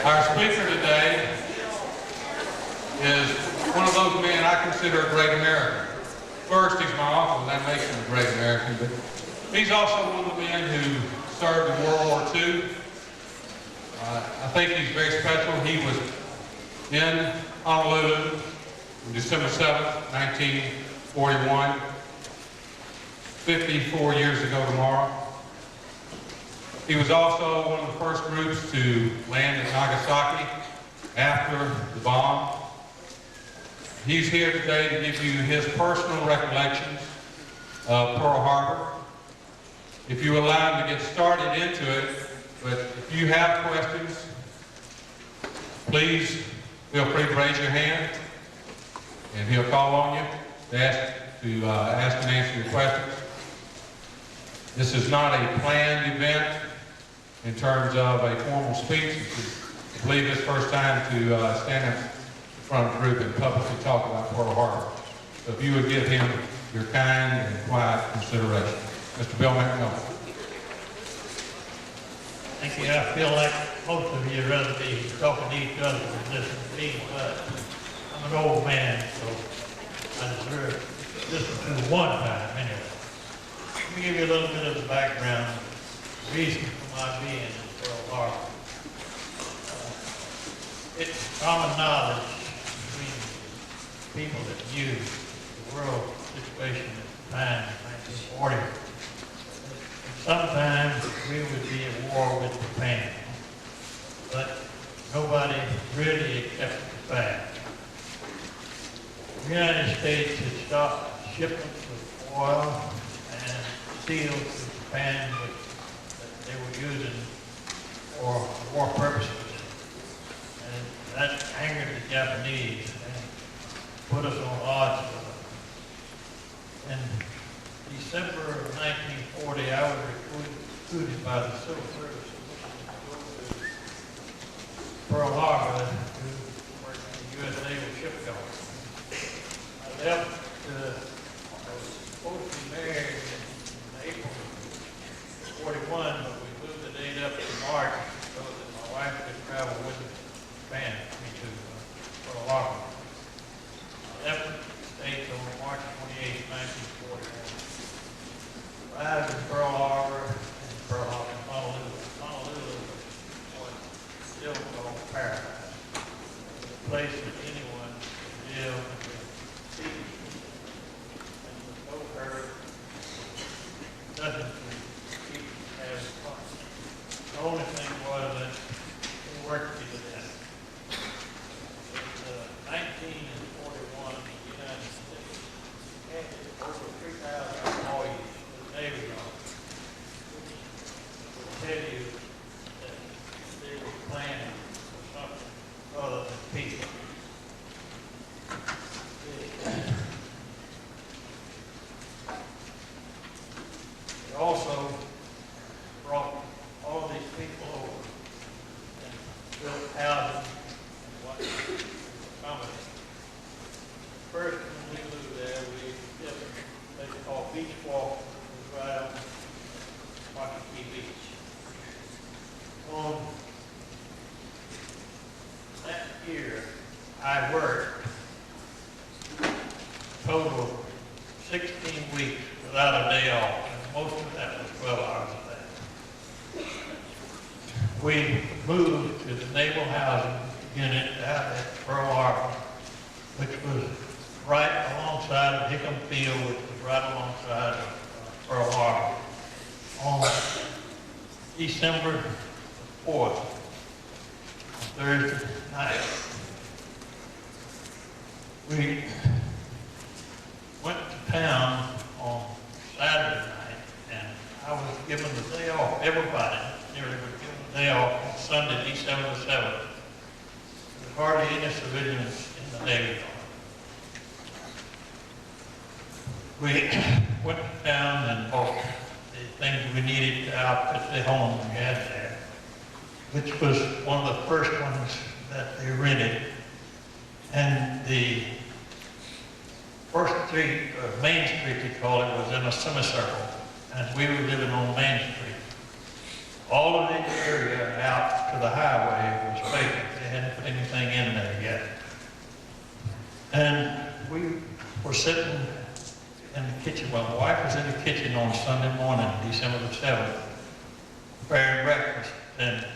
Our speaker today is one of those men I consider a great American. First, he's my uncle, and that makes him a great American, but he's also one of the men who served in World War II. I think he's very special. He was in Honolulu on December 7th, 1941, 54 years ago tomorrow. He was also one of the first groups to land at Nagasaki after the bomb. He's here today to give you his personal recollections of Pearl Harbor. If you allow him to get started into it, but if you have questions, please feel free to raise your hand, and he'll call on you to ask and answer your questions. This is not a planned event in terms of a formal speech. I believe it's first time to stand in front of a group and publicly talk about Pearl Harbor. So if you would give him your kind and quiet consideration. Mr. Bill McMillan. Thank you. I feel like most of you would rather be talking to each other than listening to me, but I'm an old man, so I deserve to listen to one time anyway. Let me give you a little bit of the background, the reason for my being in Pearl Harbor. It's common knowledge between people that knew the world situation at the time in 1940. Sometimes we would be at war with Japan, but nobody really accepted the fact. The United States had stopped shipments of oil and steel to Japan that they were using for war purposes. And that angered the Japanese and put us on odds with them. In December of 1940, I was recruited by the Civil Service to go to Pearl Harbor to work in the U.S. Naval Shipyard. I left, I was supposed to be married in April of 41, but we moved the date up to March so that my wife could travel with us to Japan, to Pearl Harbor. I left the States on March 28, 1941. Arrived in Pearl Harbor, Honolulu. Honolulu was still called paradise. A place that anyone could live and see. And with no hurt, nothing to keep having fun. The only thing was that we worked to the death. In 1941, the United States had over 3,000 employees. Navy will tell you that they were planning for something other than people. They also brought all these people over and built houses and what accommodate. First, when we moved there, we did what they call beach walk. Right on Waikiki Beach. On that year, I worked a total of 16 weeks without a day off, and most of that was 12 hours a day. We moved to the Naval Housing Unit out at Pearl Harbor, which was right alongside of Hickam Field, which was right alongside of Pearl Harbor. On December 4th, Thursday night, we went to town on Saturday night, and I was given the day off. Everybody nearly was given the day off on Sunday, December 7th. There was hardly any civilians in the Navy Yard. We went down and bought the things we needed to outfit the home we had there, which was one of the first ones that they rented. And the first street, or Main Street they call it, was in a semicircle, and we were living on Main Street. All of the area out to the highway was vacant. They hadn't put anything in there yet. And we were sitting in the kitchen. Well, my wife was in the kitchen on Sunday morning, December the 7th, preparing breakfast. And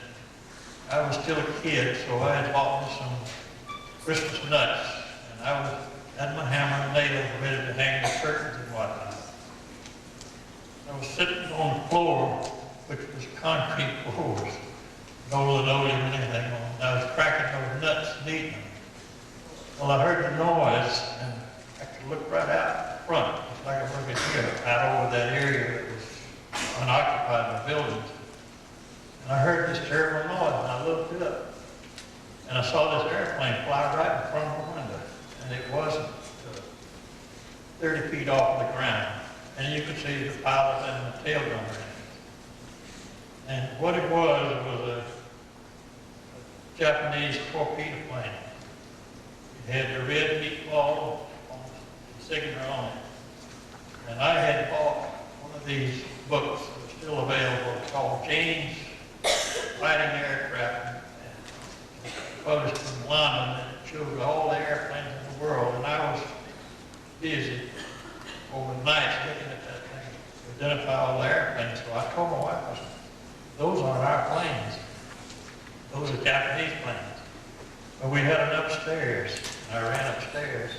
I was still a kid, so I had bought me some Christmas nuts. And I had my hammer and nail ready to hang the curtains and whatnot. I was sitting on the floor, which was concrete floors, no linoleum or anything on. I was cracking those nuts and eating them. Well, I heard the noise, and I could look right out front, just like I'm looking here, out over that area that was unoccupied by buildings. And I heard this terrible noise, and I looked up, and I saw this airplane fly right in front of the window, and it wasn't 30 feet off the ground. And you could see the pilot and the tail gunner. And what it was a Japanese torpedo plane. It had the red meat ball on the signature on it. And I had bought one of these books that was still available called Jane's Fighting Aircraft. And published in London, and it showed all the airplanes in the world. And I was busy overnight looking at that thing to identify all the airplanes. So I told my wife, I said, those aren't our planes. Those are Japanese planes. But we had an upstairs, and I ran upstairs,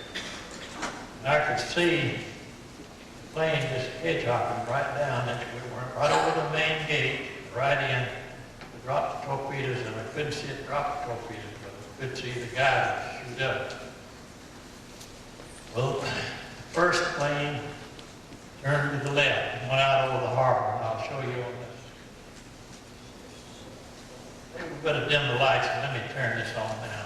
and I could see the plane just hedgehogging right down, and we went right over the main gate, right in, to drop the torpedoes, and I couldn't see it drop the torpedoes, but I could see the guys shoot up. Well, the first plane turned to the left and went out over the harbor, and I'll show you on this. I think we better dim the lights and let me turn this on now.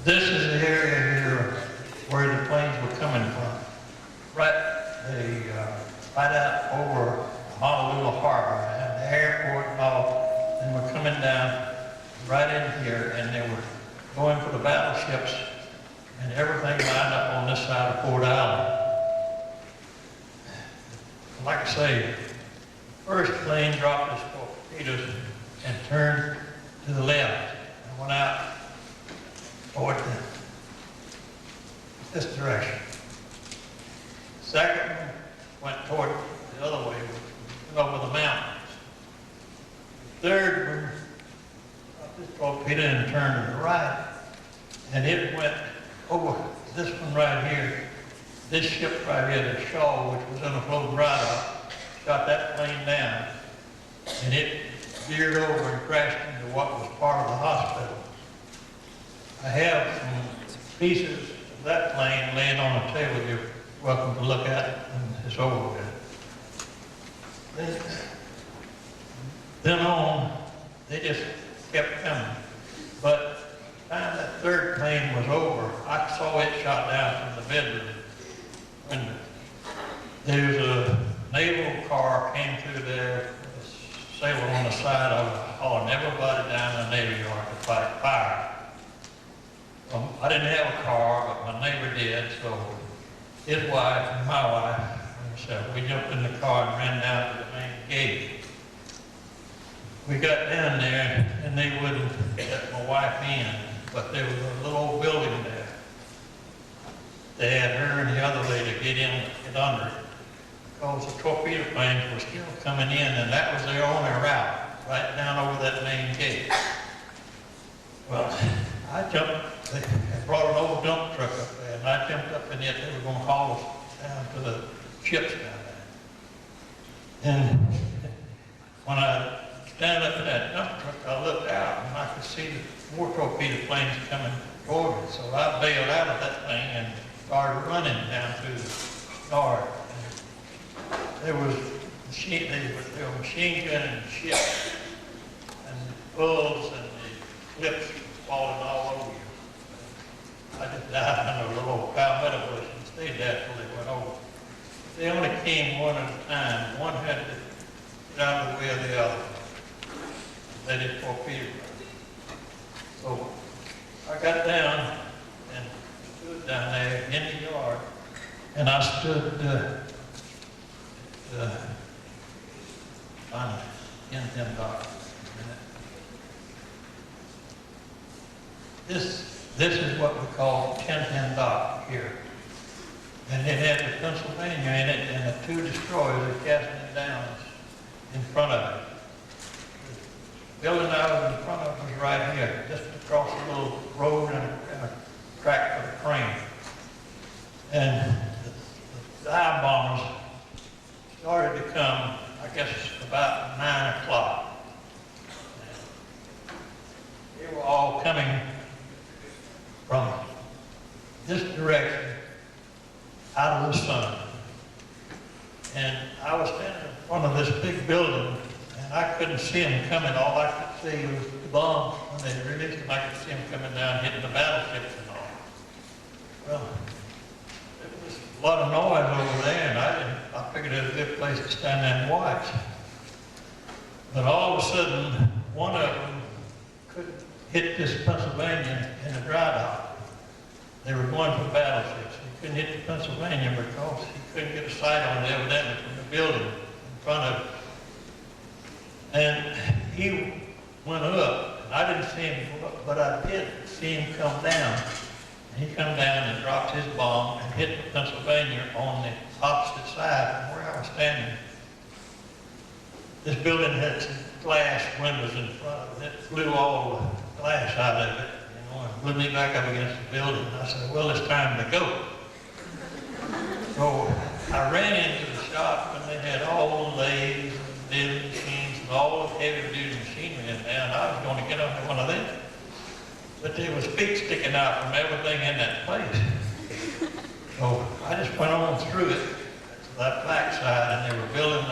This is the area here where the planes were coming from. Right out over Honolulu Harbor and the airport and all, and were coming down right in here, and they were going for the battleships, and everything lined up on this side of Fort Island. Like I say, the first plane dropped its torpedoes and turned to the left and went out toward this direction. The second one went toward the other way, went over the mountains. The third one dropped this torpedo and turned to the right, and it went over this one right here. This ship right here, the Shaw, which was in a floating right-off, shot that plane down, and it veered over and crashed into what was part of the hospital. I have some pieces of that plane laying on the table. You're welcome to look at it when it's over with. Then on, they just kept coming. But by the time that third plane was over, I saw it shot down from the bedroom window. There was a naval car came through there, a sailor on the side of it, hauling everybody down the Navy Yard to fight fire. I didn't have a car, but my neighbor did, so his wife and my wife and myself, we jumped in the car and ran down to the main gate. We got down there, and they wouldn't let my wife in, but there was a little old building there. They had her and the other lady get in and get under it, because the torpedo planes were still coming in, and that was their only route, right down over that main gate. Well, I jumped, they brought an old dump truck up there, and I jumped up in it. They were going to haul us down to the ships down there. And when I stand up in that dump truck, I looked out and I could see the more torpedo planes coming toward me. So I bailed out of that thing and started running down through the yard. And there was they were machine gunning the ship, and the bulls and the clips falling all over you. I just died under a little palmetto bush and stayed there till they went over. They only came one at a time. One had to get out of the way of the other. They did torpedo. So I got down and stood down there in the yard, and I stood on in dock. This is what we call 1010 dock here. And it had the Pennsylvania in it and the two destroyers are casting it down in front of it. The building I was in front of was right here, just across a little road and a track for the crane. And the dive bombers started to come, I guess, about 9 o'clock. They were all coming from this direction out of the sun. And I was standing in front of this big building, and I couldn't see them coming. All I could see was the bombs. When they released them, I could see them coming down, hitting the battleships and all. Well, there was a lot of noise over there, and I figured it was a good place to stand there and watch. But all of a sudden, one of them couldn't hit this Pennsylvania in the dry dock. They were going for battleships. He couldn't hit the Pennsylvania because he couldn't get a sight on it evidently from the building in front of him. And he went up, and I didn't see him go up, but I did see him come down. And he come down and dropped his bomb and hit the Pennsylvania on the opposite side from where I was standing. This building had some glass windows in front of it. It blew all the glass out of it, you know, and blew me back up against the building. And I said, well, it's time to go. So I ran into the shop, and they had all the lathes and milling machines and all the heavy-duty machinery in there, and I was going to get under one of them. But there was feet sticking out from everything in that place. So I just went on through it to that back side, and they were building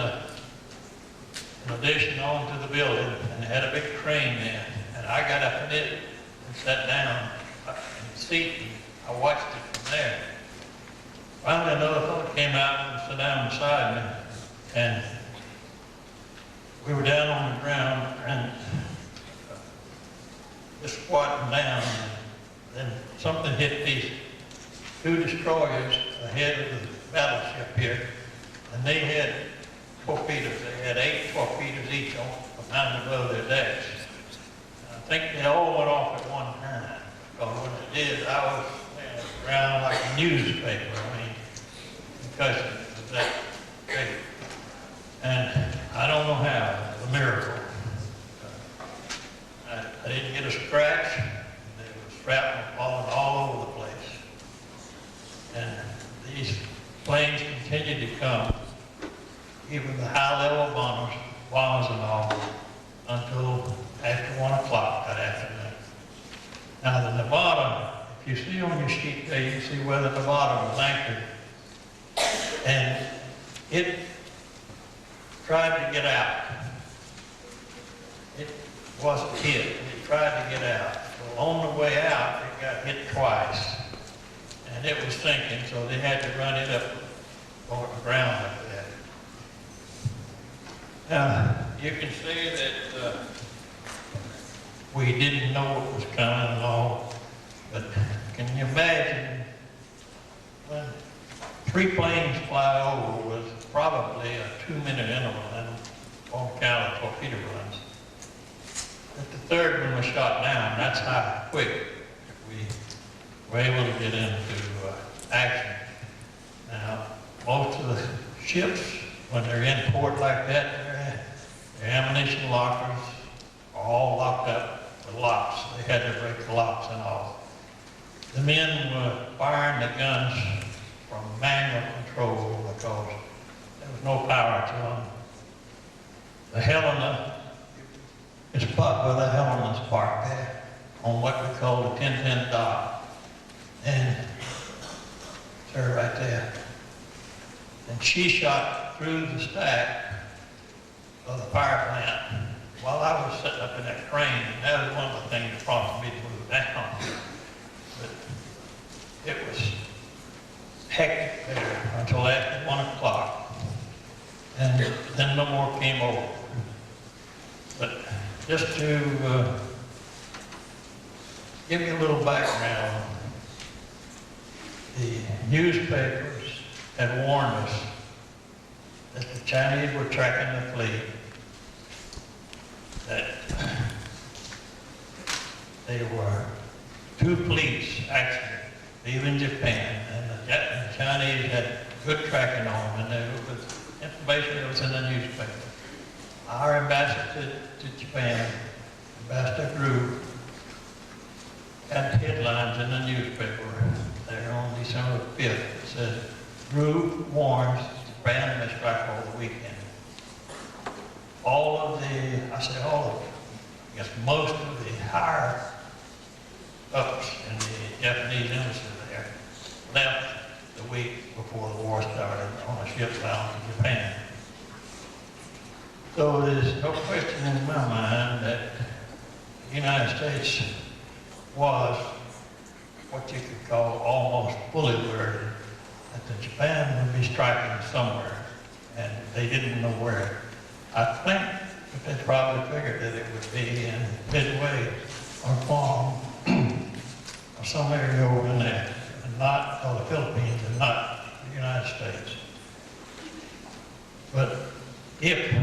an addition onto the building, and they had a big crane there. And I got up in it and sat down in the seat, and I watched it from there. Finally, another fellow came out and sat down beside me, and we were down on the ground and just squatting down. And then something hit these two destroyers ahead of the battleship here, and they had torpedoes. They had 8 torpedoes each on behind above their decks. And I think they all went off at one time. Because when they did, I was around like a newspaper. I mean, because of that big. And I don't know how. It was a miracle. I didn't get a scratch. There was shrapnel falling all over the place. And these planes continued to come, even the high-level bombers and all, until after 1 o'clock that afternoon. Now the Nevada, if you see on your sheet there, you can see where the Nevada was anchored. And it tried to get out. It wasn't hit. It tried to get out. Well, on the way out, it got hit twice. And it was sinking, so they had to run it up on the ground up there. Now, you can see that we didn't know what was coming and all, but can you imagine when 3 planes fly over with probably a 2-minute interval and on account of torpedo runs. But the third one was shot down. That's how quick we were able to get into action. Now, most of the ships, when they're in port like that, their ammunition lockers are all locked up with locks. They had to break the locks and all. The men were firing the guns from manual control. 10-10 dot. And it's her right there. And she shot through the stack of the power plant while I was sitting up in that crane. That was one of the things that prompted me to move down. But it was hectic there until after 1 o'clock. And then no more came over. But just to give you a little background, the newspapers had warned us that the Chinese were tracking the fleet, that there were 2 fleets actually leaving Japan, and the Chinese had good tracking on them, and there was information that was in the newspaper. Our ambassador to Japan, Ambassador Drew, had headlines in the newspaper there on December 5th. It said, Drew warns Japan may strike over the weekend. All of the, I said all of them, I guess most of the higher ups in the Japanese embassy there left the week before the war started on a ship bound to Japan. So there's no question in my mind that the United States was what you could call almost fully alerted that the Japan would be striking somewhere, and they didn't know where. I think that they probably figured that it would be in Midway or Guam or some area over in there, and not, or the Philippines, and not the United States. But if